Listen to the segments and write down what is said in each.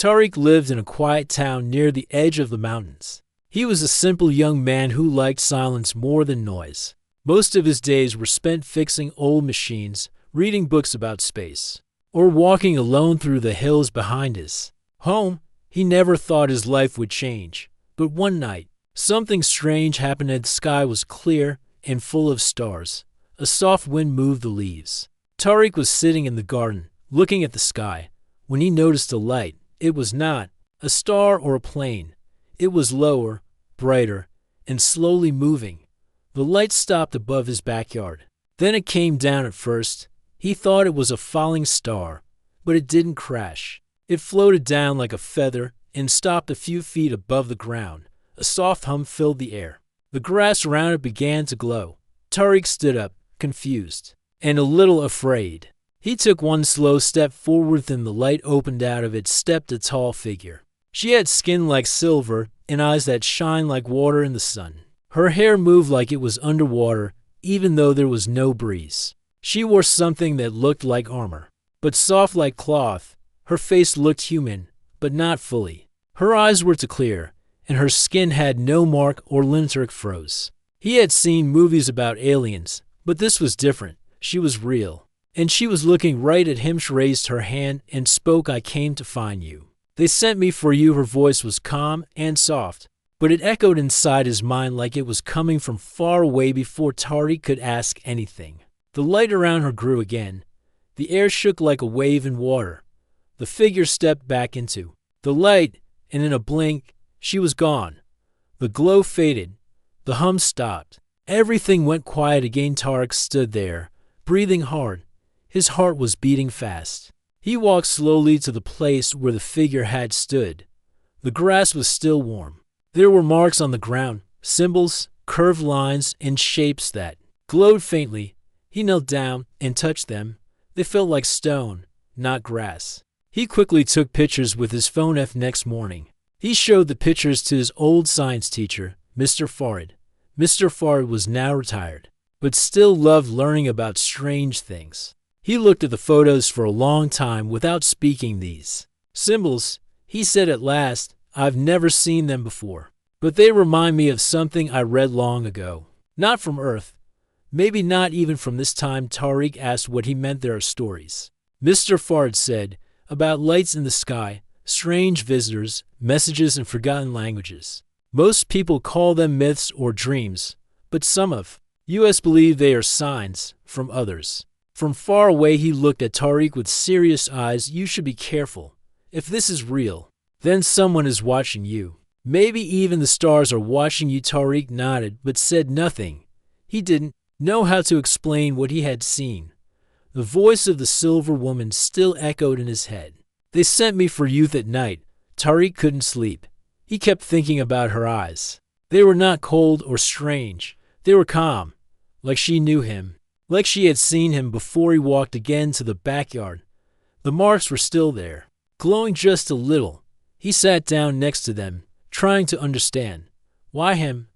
Tariq lived in a quiet town near the edge of the mountains. He was a simple young man who liked silence more than noise. Most of his days were spent fixing old machines, reading books about space, or walking alone through the hills behind his home. He never thought his life would change. But one night, something strange happened and the sky was clear and full of stars. A soft wind moved the leaves. Tariq was sitting in the garden, looking at the sky, when he noticed a light. It was not a star or a plane. It was lower, brighter, and slowly moving. The light stopped above his backyard. Then it came down at first. He thought it was a falling star, but it didn't crash. It floated down like a feather and stopped a few feet above the ground. A soft hum filled the air. The grass around it began to glow. Tariq stood up, confused and a little afraid. He took one slow step forward, then the light opened. Out of it stepped a tall figure. She had skin like silver and eyes that shine like water in the sun. Her hair moved like it was underwater, even though there was no breeze. She wore something that looked like armor, but soft like cloth. Her face looked human, but not fully. Her eyes were clear, and her skin had no mark or linteric froze. He had seen movies about aliens, but this was different. She was real, and she was looking right at him. She raised her hand and spoke, "I came to find you. They sent me for you." Her voice was calm and soft, but it echoed inside his mind like it was coming from far away. Before Tariq could ask anything, the light around her grew again. The air shook like a wave in water. The figure stepped back into the light, and in a blink, she was gone. The glow faded. The hum stopped. Everything went quiet again. Tariq stood there, breathing hard. His heart was beating fast. He walked slowly to the place where the figure had stood. The grass was still warm. There were marks on the ground, symbols, curved lines, and shapes that glowed faintly. He knelt down and touched them. They felt like stone, not grass. He quickly took pictures with his phone. Next morning, he showed the pictures to his old science teacher, Mr. Farid. Mr. Farid was now retired, but still loved learning about strange things. He looked at the photos for a long time without speaking. "These symbols," he said at last, "I've never seen them before, but they remind me of something I read long ago. Not from Earth, maybe not even from this time." Tariq asked what he meant. "There are stories," Mr. Farid said, "about lights in the sky, strange visitors, messages in forgotten languages. Most people call them myths or dreams, but some of us believe they are signs from others." From far away he looked at Tariq with serious eyes. "You should be careful. If this is real, then someone is watching you. Maybe even the stars are watching you." Tariq nodded but said nothing. He didn't know how to explain what he had seen. The voice of the silver woman still echoed in his head. "They sent me for you." At night, Tariq couldn't sleep. He kept thinking about her eyes. They were not cold or strange. They were calm, like she knew him, like she had seen him before. He walked again to the backyard. The marks were still there, glowing just a little. He sat down next to them, trying to understand. Why him?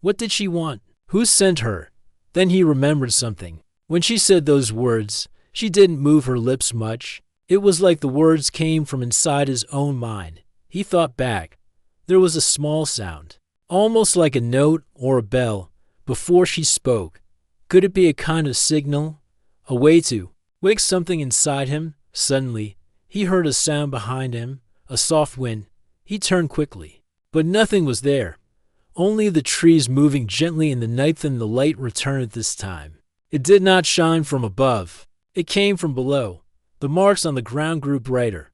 What did she want? Who sent her? Then he remembered something. When she said those words, she didn't move her lips much. It was like the words came from inside his own mind. He thought back. There was a small sound, almost like a note or a bell, before she spoke. Could it be a kind of signal? A way to wake something inside him? Suddenly, he heard a sound behind him, a soft wind. He turned quickly, but nothing was there. Only the trees moving gently in the night. Then the light returned this time. It did not shine from above. It came from below. The marks on the ground grew brighter.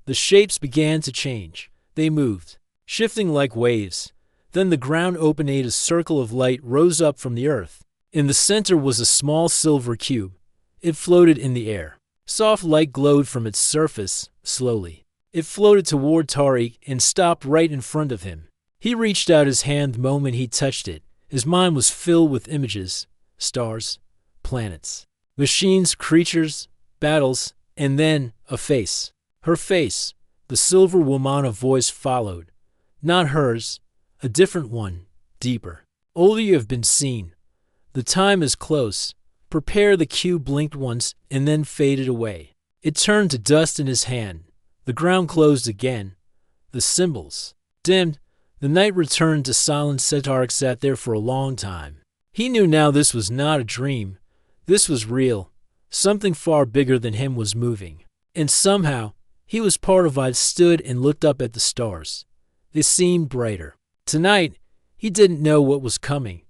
The shapes began to change. They moved, shifting like waves. Then the ground opened. A circle of light rose up from the earth. In the center was a small silver cube. It floated in the air. Soft light glowed from its surface. Slowly, it floated toward Tariq and stopped right in front of him. He reached out his hand. The moment he touched it, his mind was filled with images, stars, planets, machines, creatures, battles, and then a face. Her face. The silver woman. A voice followed. Not hers, a different one, deeper. "Older you have been seen. The time is close. Prepare." The cube blinked once and then faded away. It turned to dust in his hand. The The ground closed again. The symbols dimmed. The night returned to silence. Tariq sat there for a long time. He knew now this was not a dream. This was real. Something far bigger than him was moving. And somehow, he was part of it. Stood and looked up at the stars. They seemed brighter. Tonight, he didn't know what was coming,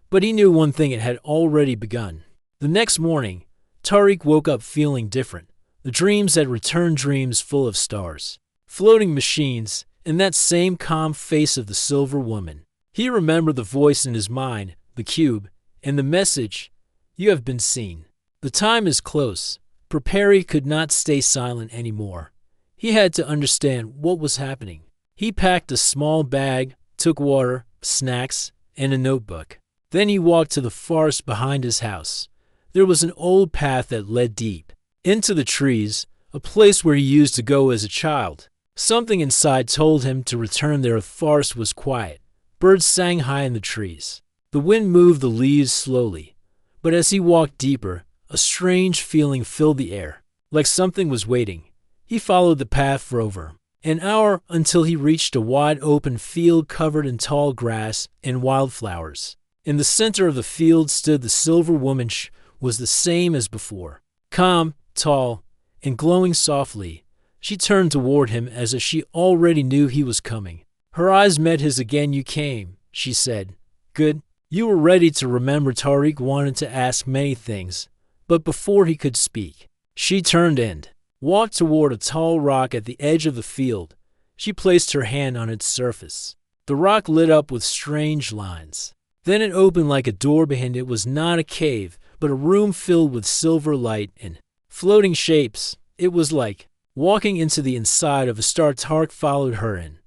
but he knew one thing: it had already begun. The next morning, Tariq woke up feeling different. The dreams had returned, dreams full of stars, floating machines, and that same calm face of the silver woman. He remembered the voice in his mind, the cube, and the message: "You have been seen. The time is close." Prepare. He could not stay silent anymore. He had to understand what was happening. He packed a small bag, took water, snacks, and a notebook. Then he walked to the forest behind his house. There was an old path that led deep into the trees, a place where he used to go as a child. Something inside told him to return there. The forest was quiet. Birds sang high in the trees. The wind moved the leaves slowly. But as he walked deeper, a strange feeling filled the air, like something was waiting. He followed the path for over an hour until he reached a wide open field covered in tall grass and wildflowers. In the center of the field stood the silver woman. She was the same as before, calm, tall, and glowing softly. She turned toward him as if she already knew he was coming. Her eyes met his again. "You came," she said. "Good. You were ready to remember." Tariq wanted to ask many things, but before he could speak, she turned and walked toward a tall rock at the edge of the field. She placed her hand on its surface. The rock lit up with strange lines. Then it opened like a door behind it. It was not a cave, but a room filled with silver light and floating shapes. It was like walking into the inside of a star. Tariq followed her in.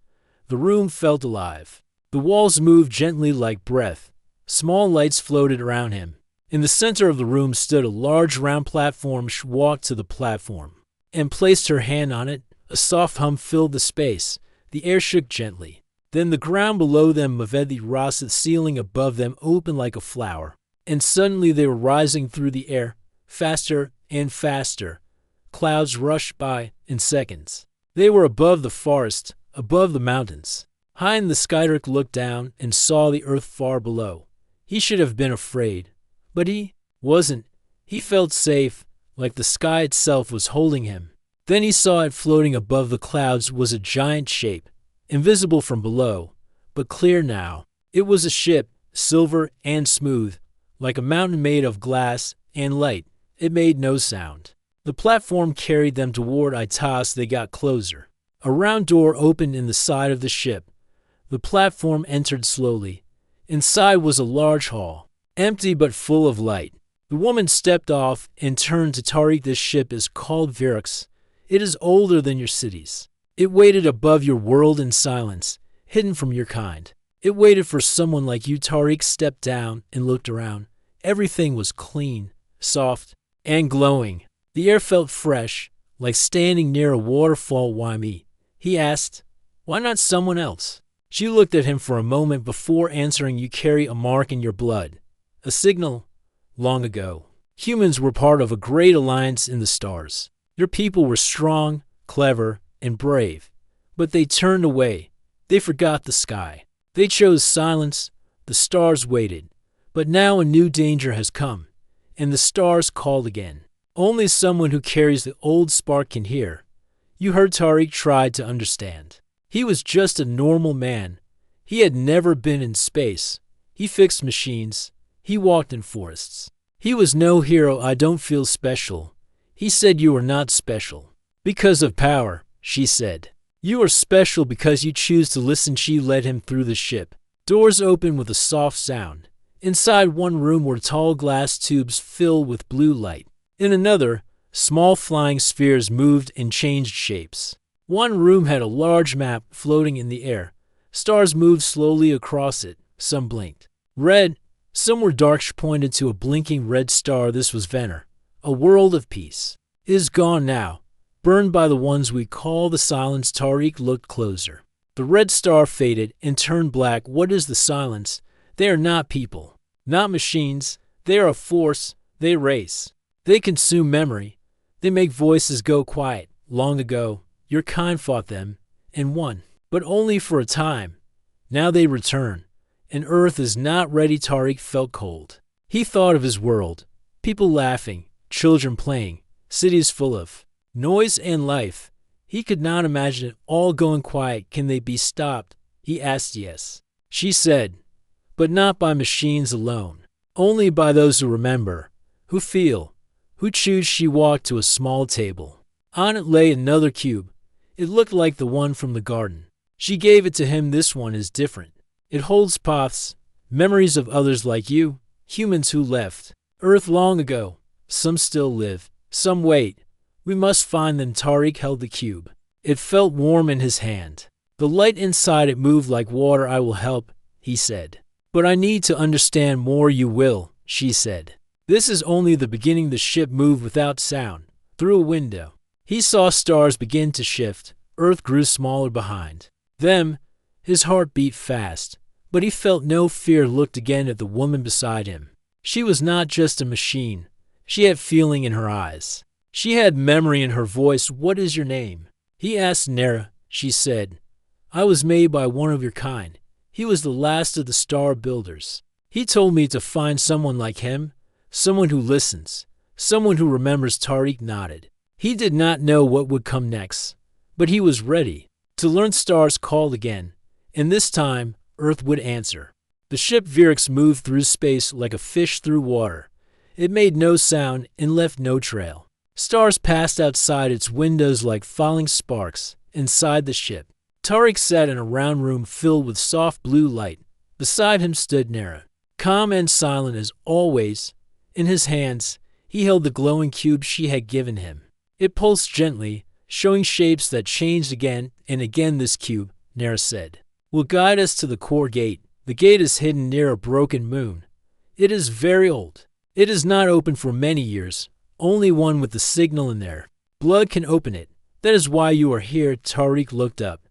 The room felt alive. The walls moved gently like breath. Small lights floated around him. In the center of the room stood a large round platform. She walked to the platform and placed her hand on it. A soft hum filled the space. The air shook gently. Then the ground below them moved. The russet ceiling above them opened like a flower. And suddenly they were rising through the air, faster and faster. Clouds rushed by in seconds. They were above the forest, above the mountains. High in the sky, Tariq looked down and saw the earth far below. He should have been afraid, but he wasn't. He felt safe, like the sky itself was holding him. Then he saw it floating above the clouds was a giant shape, invisible from below, but clear now. It was a ship, silver and smooth, like a mountain made of glass and light. It made no sound. The platform carried them toward Itas. They got closer. A round door opened in the side of the ship. The platform entered slowly. Inside was a large hall, empty but full of light. The woman stepped off and turned to Tariq. "This ship is called Orcs. It is older than your cities. It waited above your world in silence, hidden from your kind. It waited for someone like you." Tariq stepped down and looked around. Everything was clean, soft, and glowing. The air felt fresh, like standing near a waterfall. "Why me?" he asked. "Why not someone else?" She looked at him for a moment before answering. "You carry a mark in your blood, a signal. Long ago, humans were part of a great alliance in the stars. Your people were strong, clever, and brave, but they turned away. They forgot the sky. They chose silence. The stars waited. But now a new danger has come, and the stars called again. Only someone who carries the old spark can hear." You heard. Tariq tried to understand. He was just a normal man. He had never been in space. He fixed machines. He walked in forests. He was no hero. "I don't feel special." He said. "You are not special because of power," she said. "You are special because you choose to listen." She led him through the ship. Doors opened with a soft sound. Inside one room were tall glass tubes filled with blue light. In another, small flying spheres moved and changed shapes. One room had a large map floating in the air. Stars moved slowly across it. Some blinked red. Some were dark. She pointed to a blinking red star. "This was Venner, a world of peace. It is gone now, burned by the ones we call the Silence." Tariq looked closer. The red star faded and turned black. "What is the Silence? They are not people, not machines. They are a force. They race. They consume memory. They make voices go quiet. Long ago, Your kind fought them and won, but only for a time. Now they return, and Earth is not ready. Tariq felt cold. He thought of his world, people laughing, children playing, cities full of noise and life. He could not imagine it all going quiet. Can they be stopped? He asked. Yes, she said, but not by machines alone. Only by those who remember, who feel, who choose. She walked to a small table. On it lay another cube. It looked like the one from the garden. She gave it to him. This one is different. It holds paths, memories of others like you, humans who left Earth long ago. Some still live, some wait. We must find them. Tariq held the cube. It felt warm in his hand. The light inside it moved like water. I will help, he said. But I need to understand more. You will, she said. This is only the beginning. The ship moved without sound, through a window. He saw stars begin to shift. Earth grew smaller behind them. His heart beat fast, but he felt no fear. Looked again at the woman beside him. She was not just a machine. She had feeling in her eyes. She had memory in her voice. What is your name? He asked. Nera, she said. I was made by one of your kind. He was the last of the star builders. He told me to find someone like him, someone who listens, someone who remembers. Tariq nodded. He did not know what would come next, but he was ready to learn. Stars called again, and this time Earth would answer. The ship Viewership moved through space like a fish through water. It made no sound and left no trail. Stars passed outside its windows like falling sparks inside the ship. Tariq sat in a round room filled with soft blue light. Beside him stood Nera, calm and silent as always. In his hands, he held the glowing cube she had given him. It pulsed gently, showing shapes that changed again and again. This cube, Nera said, will guide us to the core gate. The gate is hidden near a broken moon. It is very old. It is not open for many years. Only one with the signal in there. Blood can open it. That is why you are here. Tariq looked up.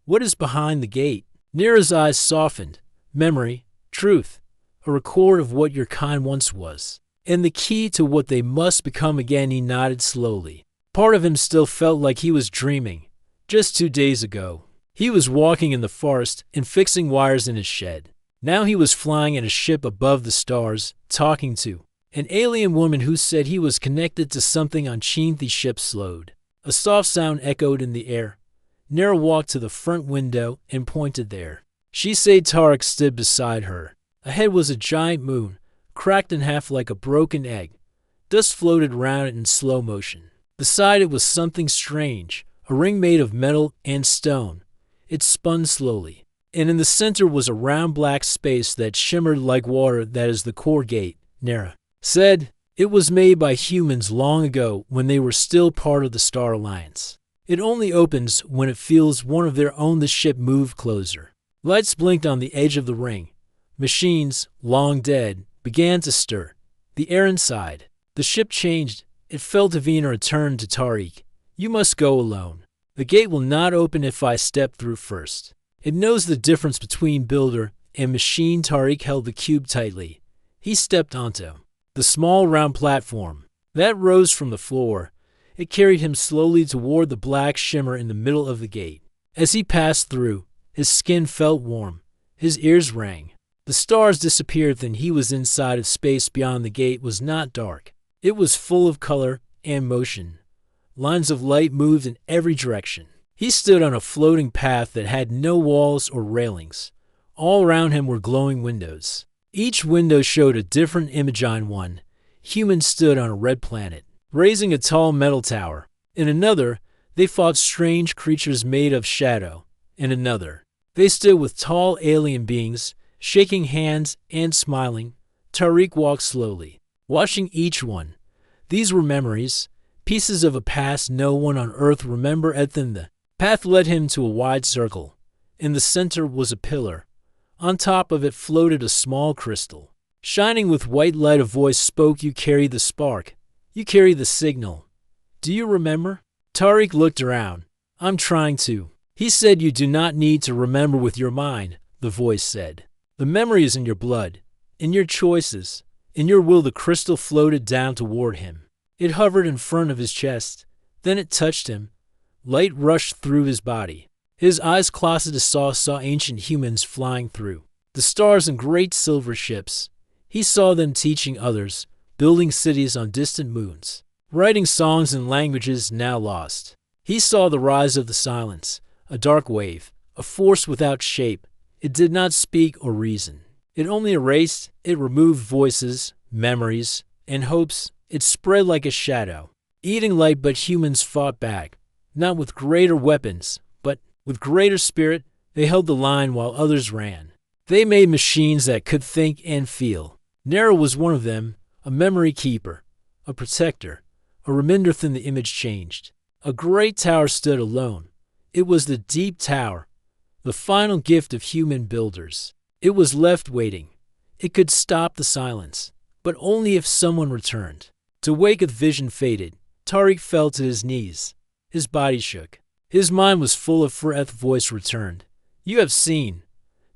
What is behind the gate? Nera's eyes softened. Memory, truth, a record of what your kind once was, and the key to what they must become again. He nodded slowly. Part of him still felt like he was dreaming. Just 2 days ago, he was walking in the forest and fixing wires in his shed. Now he was flying in a ship above the stars, talking to an alien woman who said he was connected to something unseen. The ship slowed. A soft sound echoed in the air. Nera walked to the front window and pointed there. She said. Tariq stood beside her. Ahead was a giant moon, cracked in half like a broken egg. Dust floated around it in slow motion. Beside it was something strange, a ring made of metal and stone. It spun slowly, and in the center was a round black space that shimmered like water. That is the core gate, Nera said. It was made by humans long ago when they were still part of the Star Alliance. It only opens when it feels one of their own. The ship moved closer. Lights blinked on the edge of the ring. Machines, long dead, began to stir. The air inside the ship changed. It felt Avina returned to Tariq. You must go alone. The gate will not open if I step through first. It knows the difference between builder and machine. Tariq held the cube tightly. He stepped onto the small round platform that rose from the floor. It carried him slowly toward the black shimmer in the middle of the gate. As he passed through, his skin felt warm. His ears rang. The stars disappeared. Then he was inside of space beyond. The gate was not dark. It was full of color and motion. Lines of light moved in every direction. He stood on a floating path that had no walls or railings. All around him were glowing windows. Each window showed a different image. On one, humans stood on a red planet, raising a tall metal tower. In another, they fought strange creatures made of shadow. In another, they stood with tall alien beings, shaking hands and smiling. Tariq walked slowly, watching each one. These were memories, pieces of a past no one on Earth remembered. At them, the path led him to a wide circle. In the center was a pillar. On top of it floated a small crystal, shining with white light. A voice spoke. You carry the spark. You carry the signal. Do you remember? Tariq looked around. I'm trying to. He said. You do not need to remember with your mind, the voice said. The memory is in your blood, in your choices, in your will. The crystal floated down toward him. It hovered in front of his chest. Then it touched him. Light rushed through his body. His eyes closeted saw ancient humans flying through the stars in great silver ships. He saw them teaching others, building cities on distant moons, writing songs in languages now lost. He saw the rise of the silence, a dark wave, a force without shape. It did not speak or reason. It only erased, it removed voices, memories, and hopes. It spread like a shadow, eating light, but humans fought back, not with greater weapons, but with greater spirit. They held the line while others ran. They made machines that could think and feel. Nera was one of them, a memory keeper, a protector, a reminder when the image changed. A great tower stood alone. It was the deep tower, the final gift of human builders. It was left waiting. It could stop the silence, but only if someone returned. To wake a vision faded, Tariq fell to his knees. His body shook. His mind was full of Fireth's voice returned. You have seen.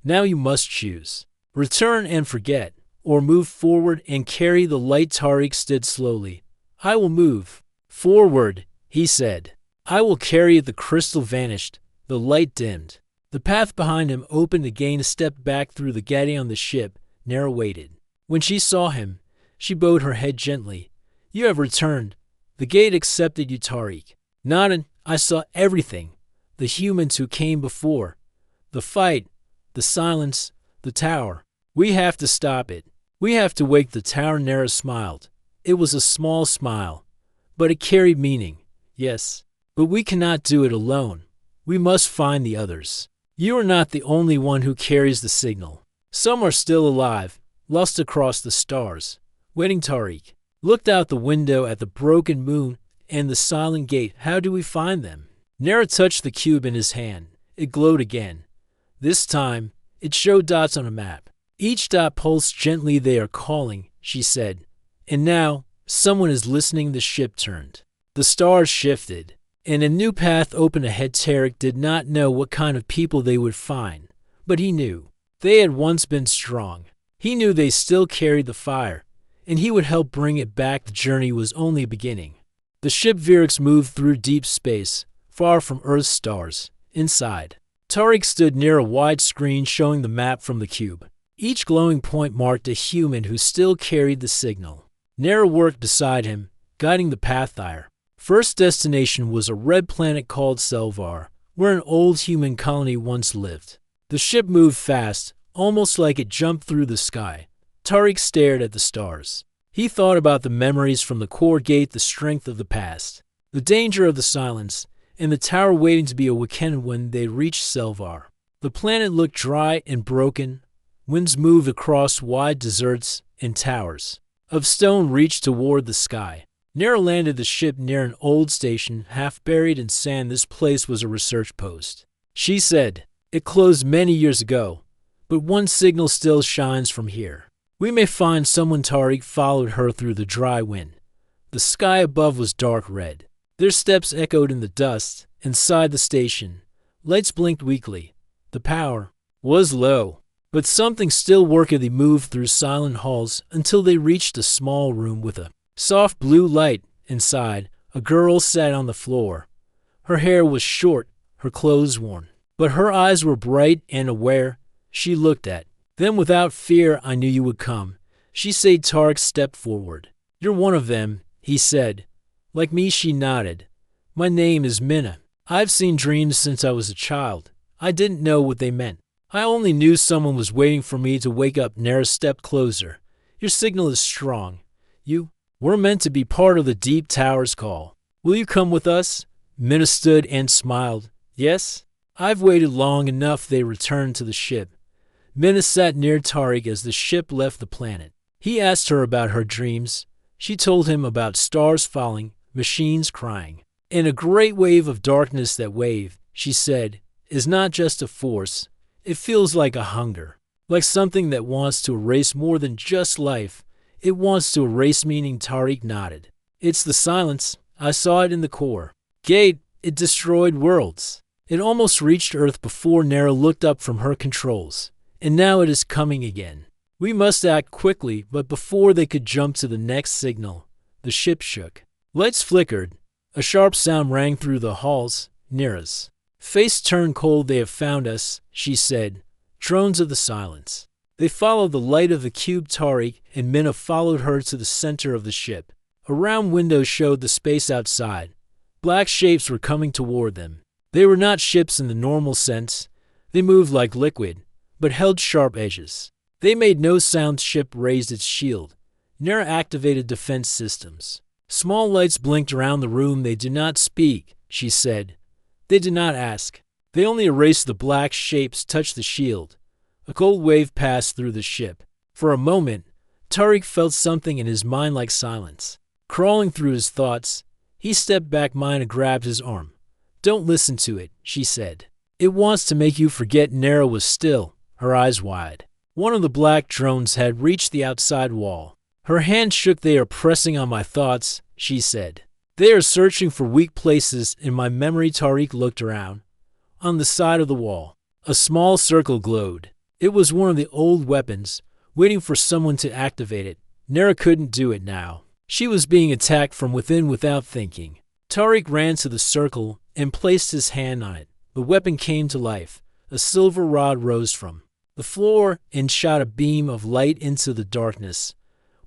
Now you must choose. Return and forget, or move forward and carry the light. Tariq stood slowly. I will move. Forward, he said. I will carry it. The crystal vanished. The light dimmed. The path behind him opened again. A step back through the gate on the ship. Nera waited. When she saw him, she bowed her head gently. You have returned. The gate accepted you. Tariq nodded. I saw everything. The humans who came before. The fight. The silence. The tower. We have to stop it. We have to wake the tower. Nera smiled. It was a small smile, but it carried meaning. Yes, but we cannot do it alone. We must find the others. You are not the only one who carries the signal. Some are still alive, lost across the stars, waiting. Tariq looked out the window at the broken moon and the silent gate. How do we find them? Nera touched the cube in his hand. It glowed again. This time, it showed dots on a map. Each dot pulsed gently. They are calling, she said. And now, someone is listening. The ship turned. The stars shifted, and a new path opened ahead. Tariq did not know what kind of people they would find, but he knew. They had once been strong. He knew they still carried the fire, and he would help bring it back. The journey was only beginning. The ship Viewership moved through deep space, far from Earth's stars. Inside, Tariq stood near a wide screen showing the map from the cube. Each glowing point marked a human who still carried the signal. Nera worked beside him, guiding the pathfinder. First destination was a red planet called Selvar, where an old human colony once lived. The ship moved fast, almost like it jumped through the sky. Tariq stared at the stars. He thought about the memories from the core gate, the strength of the past, the danger of the silence, and the tower waiting to be awakened when they reached Selvar. The planet looked dry and broken. Winds moved across wide deserts, and towers of stone reached toward the sky. Nera landed the ship near an old station, half buried in sand. This place was a research post. She said, it closed many years ago, but one signal still shines from here. We may find someone. Tariq followed her through the dry wind. The sky above was dark red. Their steps echoed in the dust. Inside the station, lights blinked weakly. The power was low, but something still worked. They moved through silent halls until they reached a small room with a soft blue light. Inside, a girl sat on the floor. Her hair was short, her clothes worn, but her eyes were bright and aware. She looked at them without fear. I knew you would come, she said. Tariq stepped forward. You're one of them, he said. Like me, she nodded. My name is Minna. I've seen dreams since I was a child. I didn't know what they meant. I only knew someone was waiting for me to wake up. Nera stepped closer. Your signal is strong. We're meant to be part of the deep tower's call. Will you come with us? Minna stood and smiled. Yes, I've waited long enough. They returned to the ship. Minna sat near Tariq as the ship left the planet. He asked her about her dreams. She told him about stars falling, machines crying, and a great wave of darkness. That wave, she said, is not just a force. It feels like a hunger, like something that wants to erase more than just life. It wants to erase meaning. Tariq nodded. It's the silence. I saw it in the core gate. It destroyed worlds. It almost reached Earth before. Nera looked up from her controls. And now it is coming again. We must act quickly. But before they could jump to the next signal, the ship shook. Lights flickered. A sharp sound rang through the halls. Nira's face turned cold. "They have found us," she said. "Drones of the silence." They followed the light of the cube. Tariq and Minna followed her to the center of the ship. A round window showed the space outside. Black shapes were coming toward them. They were not ships in the normal sense. They moved like liquid, but held sharp edges. They made no sound. Ship raised its shield. Nira activated defense systems. Small lights blinked around the room. "They do not speak," she said. "They do not ask. They only erase." The black shapes touched the shield. A cold wave passed through the ship. For a moment, Tariq felt something in his mind like silence crawling through his thoughts. He stepped back. Mina grabbed his arm. "Don't listen to it," she said. "It wants to make you forget." Nira was still, her eyes wide. One of the black drones had reached the outside wall. Her hand shook. "They are pressing on my thoughts," she said. "They are searching for weak places in my memory." Tariq looked around. On the side of the wall, a small circle glowed. It was one of the old weapons, waiting for someone to activate it. Nira couldn't do it now. She was being attacked from within without thinking. Tariq ran to the circle and placed his hand on it. The weapon came to life. A silver rod rose from the floor and shot a beam of light into the darkness.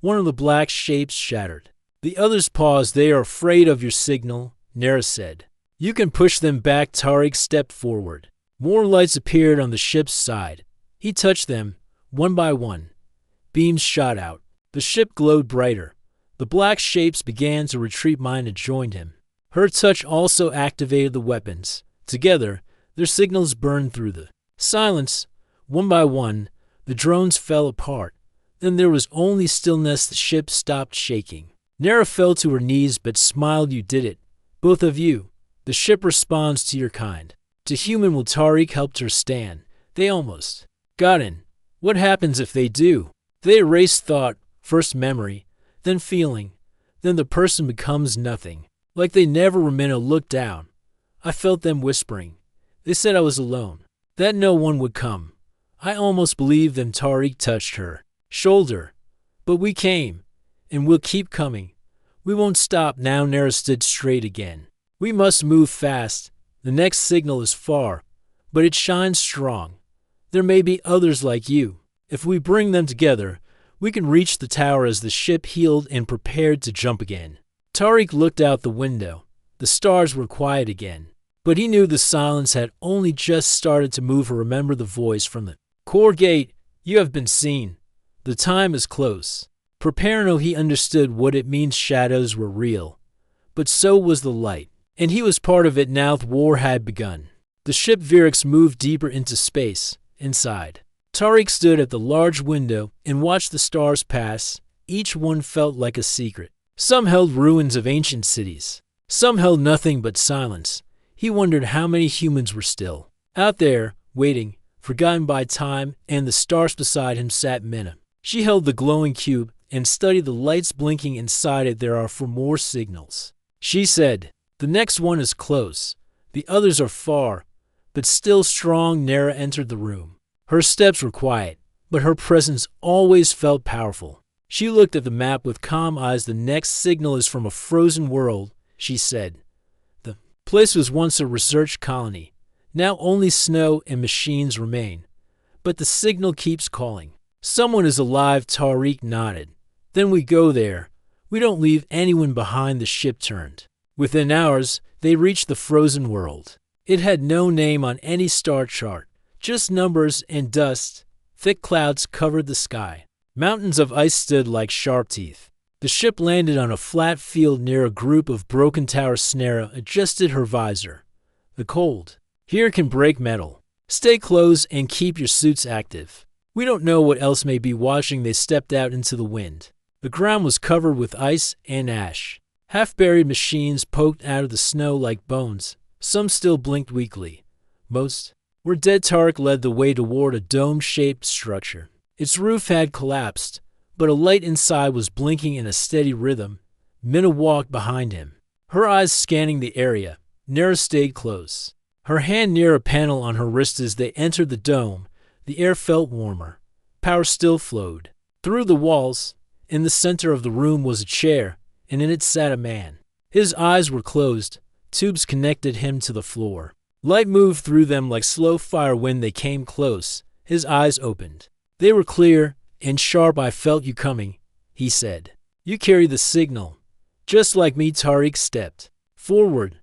One of the black shapes shattered. The others paused. "They are afraid of your signal," Nira said. "You can push them back." Tariq stepped forward. More lights appeared on the ship's side. He touched them, one by one. Beams shot out. The ship glowed brighter. The black shapes began to retreat. Mina joined him. Her touch also activated the weapons. Together, their signals burned through the silence. One by one, the drones fell apart. Then there was only stillness. The ship stopped shaking. Nira fell to her knees but smiled. "You did it. Both of you. The ship responds to your kind." To human will. Tariq helped her stand. "They almost got in. What happens if they do?" "They erase thought, first memory, then feeling. Then the person becomes nothing. Like they never were." Minna looked down. "I felt them whispering. They said I was alone, that no one would come. I almost believed them." Tariq touched her shoulder. "But we came, and we'll keep coming. We won't stop now." Nira stood straight again. "We must move fast. The next signal is far, but it shines strong. There may be others like you. If we bring them together, we can reach the tower." As the ship heeled and prepared to jump again, Tariq looked out the window. The stars were quiet again, but he knew the silence had only just started to move. Remember the voice from the core gate. "You have been seen. The time is close. Prepare." No, he understood what it means. Shadows were real, but so was the light, and he was part of it now. The war had begun. The ship Viewership moved deeper into space. Inside, Tariq stood at the large window and watched the stars pass. Each one felt like a secret. Some held ruins of ancient cities. Some held nothing but silence. He wondered how many humans were still out there, waiting, forgotten by time. And the stars beside him sat Minna. She held the glowing cube and studied the lights blinking inside it. "There are 4 more signals," she said. "The next one is close. The others are far, but still strong." Nira entered the room. Her steps were quiet, but her presence always felt powerful. She looked at the map with calm eyes. "The next signal is from a frozen world," she said. "The place was once a research colony. Now only snow and machines remain. But the signal keeps calling. Someone is alive." Tariq nodded. "Then we go there. We don't leave anyone behind." The ship turned. Within hours, they reached the frozen world. It had no name on any star chart, just numbers and dust. Thick clouds covered the sky. Mountains of ice stood like sharp teeth. The ship landed on a flat field near a group of broken towers. Snera adjusted her visor. "The cold here can break metal. Stay close and keep your suits active. We don't know what else may be watching." They stepped out into the wind. The ground was covered with ice and ash. Half-buried machines poked out of the snow like bones. Some still blinked weakly. Most were dead. Tariq led the way toward a dome-shaped structure. Its roof had collapsed, but a light inside was blinking in a steady rhythm. Minna walked behind him, her eyes scanning the area. Nira stayed close, her hand near a panel on her wrist. As they entered the dome, the air felt warmer. Power still flowed through the walls. In the center of the room was a chair, and in it sat a man. His eyes were closed, Tubes connected him to the floor. Light moved through them like slow fire when they came close. His eyes opened. They were clear and sharp. I felt you coming, he said. You carry the signal. Just like me. Tariq stepped forward.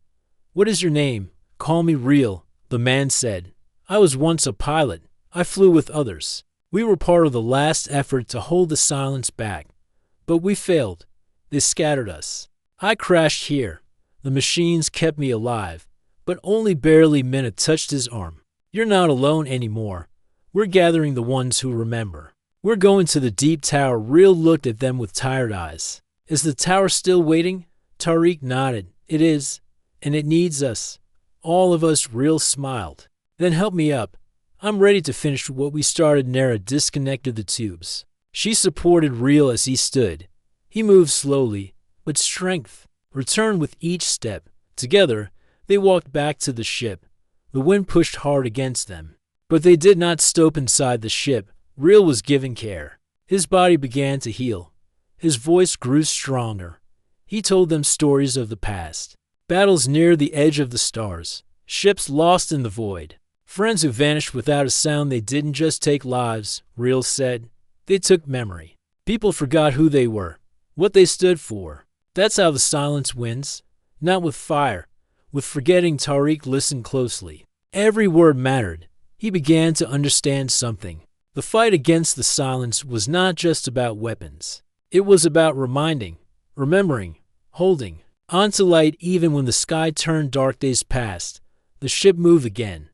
What is your name? Call me Real, the man said. I was once a pilot. I flew with others. We were part of the last effort to hold the silence back. But we failed. They scattered us. I crashed here. The machines kept me alive, but only barely. Minna touched his arm. You're not alone anymore. We're gathering the ones who remember. We're going to the deep tower. Real looked at them with tired eyes. Is the tower still waiting? Tariq nodded. It is, and it needs us. All of us. Real smiled. Then help me up. I'm ready to finish what we started. Nara disconnected the tubes. She supported Real as he stood. He moved slowly, but strength returned with each step. Together, they walked back to the ship. The wind pushed hard against them, but they did not stop inside the ship. Real was giving care. His body began to heal. His voice grew stronger. He told them stories of the past. Battles near the edge of the stars. Ships lost in the void. Friends who vanished without a sound. They didn't just take lives, Real said. They took memory. People forgot who they were, what they stood for. That's how the silence wins. Not with fire, with forgetting. Tariq listened closely. Every word mattered. He began to understand something. The fight against the silence was not just about weapons. It was about remembering, holding on to light. Even when the sky turned dark. Days passed. The ship moved again.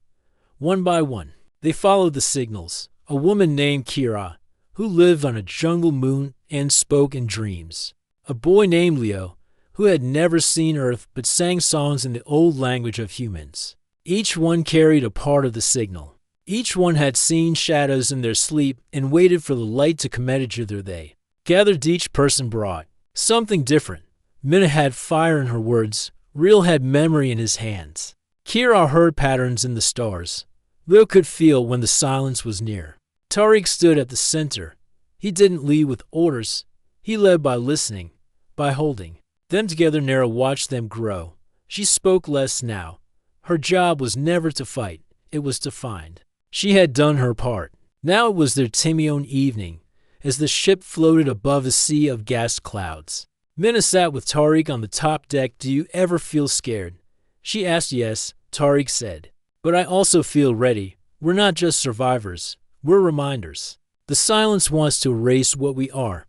One by one, they followed the signals. A woman named Kira, who lived on a jungle moon and spoke in dreams. A boy named Leo, who had never seen Earth but sang songs in the old language of humans. Each one carried a part of the signal. Each one had seen shadows in their sleep and waited for the light to come. Together they gathered. Each person brought something different. Minna had fire in her words. Real had memory in his hands. Kira heard patterns in the stars. Leo could feel when the silence was near. Tariq stood at the center. He didn't lead with orders. He led by listening, by holding them together. Nara watched them grow. She spoke less now. Her job was never to fight. It was to find. She had done her part. Now it was their Timion evening, as the ship floated above a sea of gas clouds. Minna sat with Tariq on the top deck. Do you ever feel scared? She asked. Yes, Tariq said. But I also feel ready. We're not just survivors. We're reminders. The silence wants to erase what we are.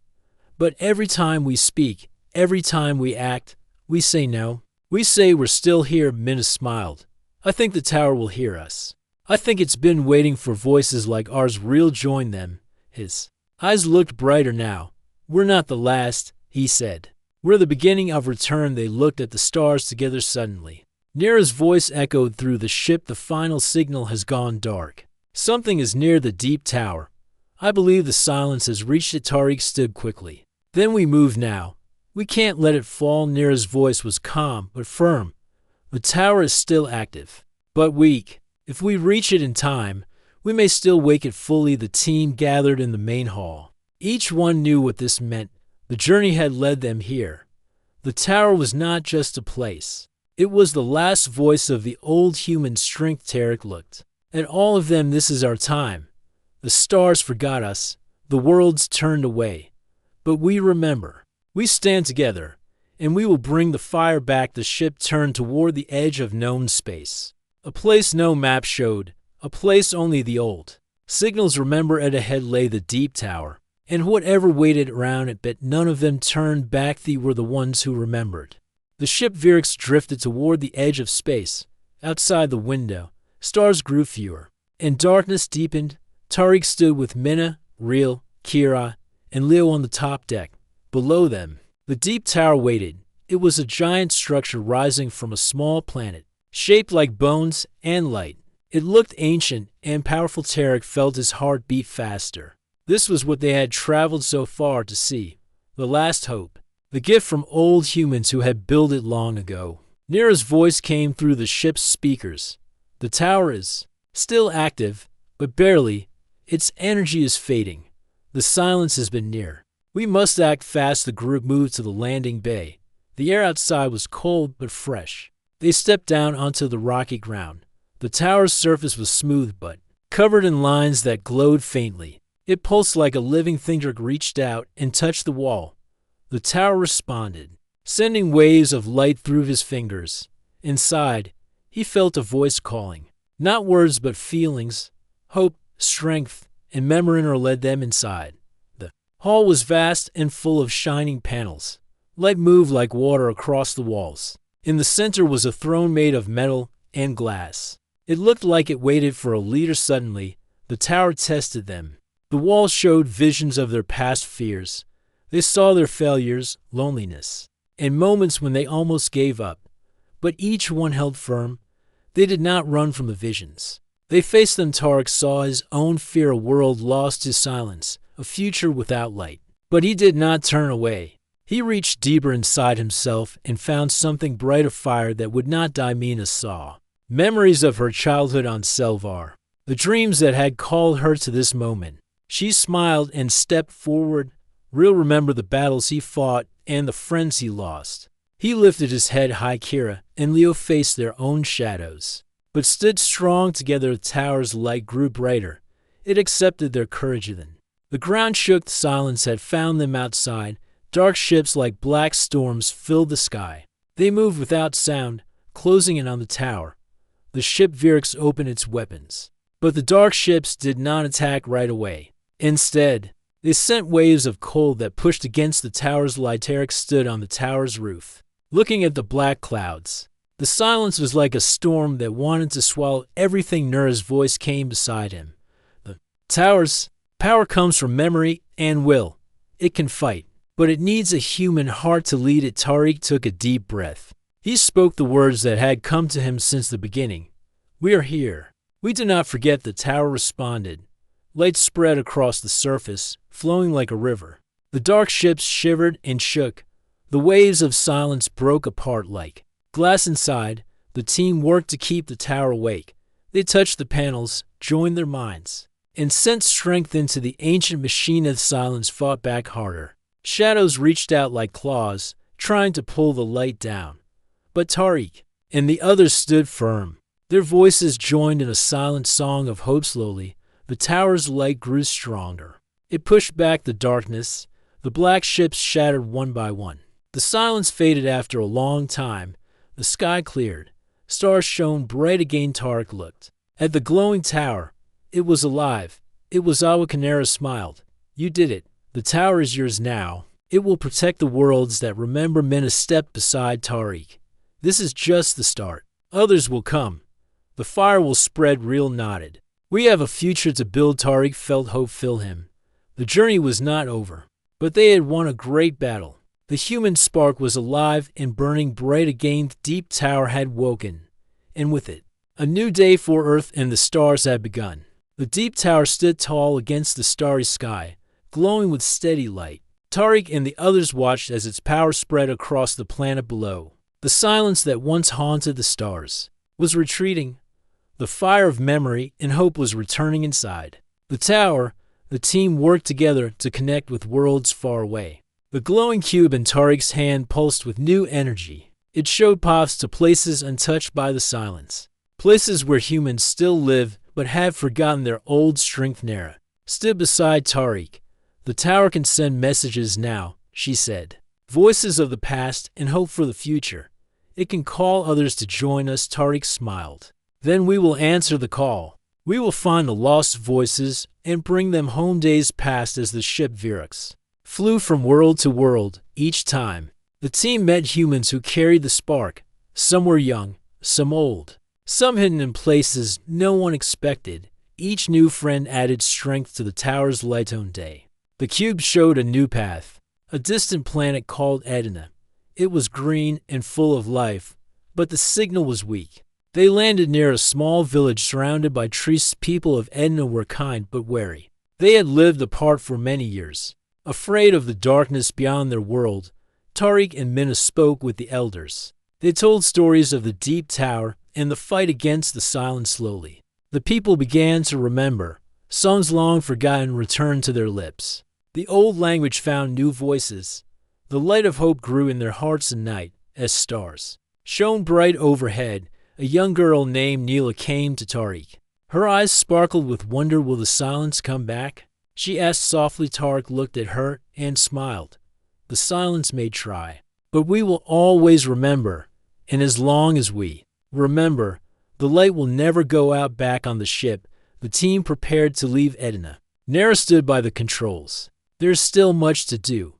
But every time we speak, every time we act, we say no. We say we're still here. Minna smiled. I think the tower will hear us. I think it's been waiting for voices like ours. Real joined them. His eyes looked brighter now. We're not the last, he said. We're the beginning of return. They looked at the stars together. Suddenly, Nira's voice echoed through the ship. The final signal has gone dark. Something is near the deep tower. I believe the silence has reached it. Tariq stood quickly. Then we move now. We can't let it fall. Nira's voice was calm but firm. The tower is still active, but weak. If we reach it in time, we may still wake it fully. The team gathered in the main hall. Each one knew what this meant. The journey had led them here. The tower was not just a place. It was the last voice of the old human strength. Tariq looked at all of them. This is our time. The stars forgot us. The worlds turned away. But we remember. We stand together, and we will bring the fire back. The ship turned toward the edge of known space. A place no map showed. A place only the old signals remember. At ahead lay the deep tower, and whatever waited around it, but none of them turned back. They were the ones who remembered. The ship Viewership drifted toward the edge of space. Outside the window, stars grew fewer, and darkness deepened. Tariq stood with Minna, Real, Kira, and Leo on the top deck. Below them, the deep tower waited. It was a giant structure rising from a small planet, shaped like bones and light. It looked ancient and powerful. Tariq felt his heart beat faster. This was what they had traveled so far to see. The last hope. The gift from old humans who had built it long ago. Nira's voice came through the ship's speakers. The tower is still active, but barely. Its energy is fading. The silence has been near. We must act fast. The group moved to the landing bay. The air outside was cold but fresh. They stepped down onto the rocky ground. The tower's surface was smooth but covered in lines that glowed faintly. It pulsed like a living thing. Dirk reached out and touched the wall. The tower responded, sending waves of light through his fingers. Inside, he felt a voice calling. Not words but feelings. Hope, strength, and memory led them inside. The hall was vast and full of shining panels. Light moved like water across the walls. In the center was a throne made of metal and glass. It looked like it waited for a leader. Suddenly, the tower tested them. The walls showed visions of their past fears. They saw their failures, loneliness, and moments when they almost gave up. But each one held firm. They did not run from the visions. They faced them. Tarek saw his own fear, a world lost to silence, a future without light. But he did not turn away. He reached deeper inside himself and found something bright, a fire that would not die. Mina saw memories of her childhood on Selvar, the dreams that had called her to this moment. She smiled and stepped forward. Real remember the battles he fought and the friends he lost. He lifted his head high. Kira and Leo faced their own shadows, but stood strong together. The tower's light grew brighter. It accepted their courage then. The ground shook. The silence had found them outside. Dark ships like black storms filled the sky. They moved without sound, closing in on the tower. The ship Viewership opened its weapons. But the dark ships did not attack right away. Instead, they sent waves of cold that pushed against the tower's light. Tarek stood on the tower's roof, looking at the black clouds. The silence was like a storm that wanted to swallow everything. Nura's voice came beside him. The tower's power comes from memory and will. It can fight, but it needs a human heart to lead it. Tariq took a deep breath. He spoke the words that had come to him since the beginning. We are here. We do not forget. The tower responded. Light spread across the surface, flowing like a river. The dark ships shivered and shook. The waves of silence broke apart like glass inside. The team worked to keep the tower awake. They touched the panels, joined their minds, and sent strength into the ancient machine. As silence fought back harder, shadows reached out like claws, trying to pull the light down. But Tariq and the others stood firm. Their voices joined in a silent song of hope. Slowly, the tower's light grew stronger. It pushed back the darkness. The black ships shattered one by one. The silence faded after a long time. The sky cleared. Stars shone bright again. Tariq looked at the glowing tower. It was alive. It was Awakanera smiled. You did it. The tower is yours now. It will protect the worlds that remember. Mina stepped beside Tariq. This is just the start. Others will come. The fire will spread. Real nodded. We have a future to build. Tariq felt hope fill him. The journey was not over, but they had won a great battle. The human spark was alive and burning bright again. The deep tower had woken, and with it, a new day for Earth and the stars had begun. The deep tower stood tall against the starry sky, glowing with steady light. Tariq and the others watched as its power spread across the planet below. The silence that once haunted the stars was retreating. The fire of memory and hope was returning inside. The tower, the team worked together to connect with worlds far away. The glowing cube in Tariq's hand pulsed with new energy. It showed paths to places untouched by the silence. Places where humans still live but have forgotten their old strength. Nera stood beside Tariq. The tower can send messages now, she said. Voices of the past and hope for the future. It can call others to join us. Tariq smiled. Then we will answer the call. We will find the lost voices and bring them home. Days passed as the ship Viewership flew from world to world. Each time, the team met humans who carried the spark. Some were young, some old, some hidden in places no one expected. Each new friend added strength to the tower's light on day. The cube showed a new path, a distant planet called Edna. It was green and full of life, but the signal was weak. They landed near a small village surrounded by trees. People of Edna were kind but wary. They had lived apart for many years, afraid of the darkness beyond their world. Tariq and Mina spoke with the elders. They told stories of the deep tower and the fight against the silence. Slowly, the people began to remember. Songs long forgotten returned to their lips. The old language found new voices. The light of hope grew in their hearts and night, as stars shone bright overhead, a young girl named Neela came to Tariq. Her eyes sparkled with wonder. Will the silence come back? She asked softly. Tariq looked at her and smiled. The silence may try, but we will always remember, and as long as we remember, the light will never go out. Back on the ship, the team prepared to leave Edina. Nara stood by the controls. There's still much to do.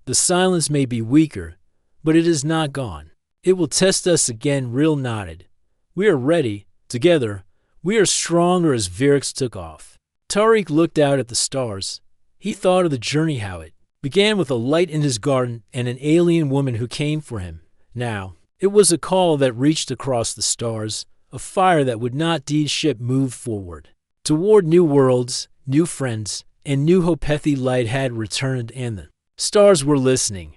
The silence may be weaker, but it is not gone. It will test us again. Real nodded. We are ready. Together, we are stronger. As Virix took off, Tariq looked out at the stars. He thought of the journey, how it began with a light in his garden and an alien woman who came for him. Now, it was a call that reached across the stars, a fire that would not die. Ship moved forward toward new worlds, new friends, and new hope. Light had returned and the stars were listening.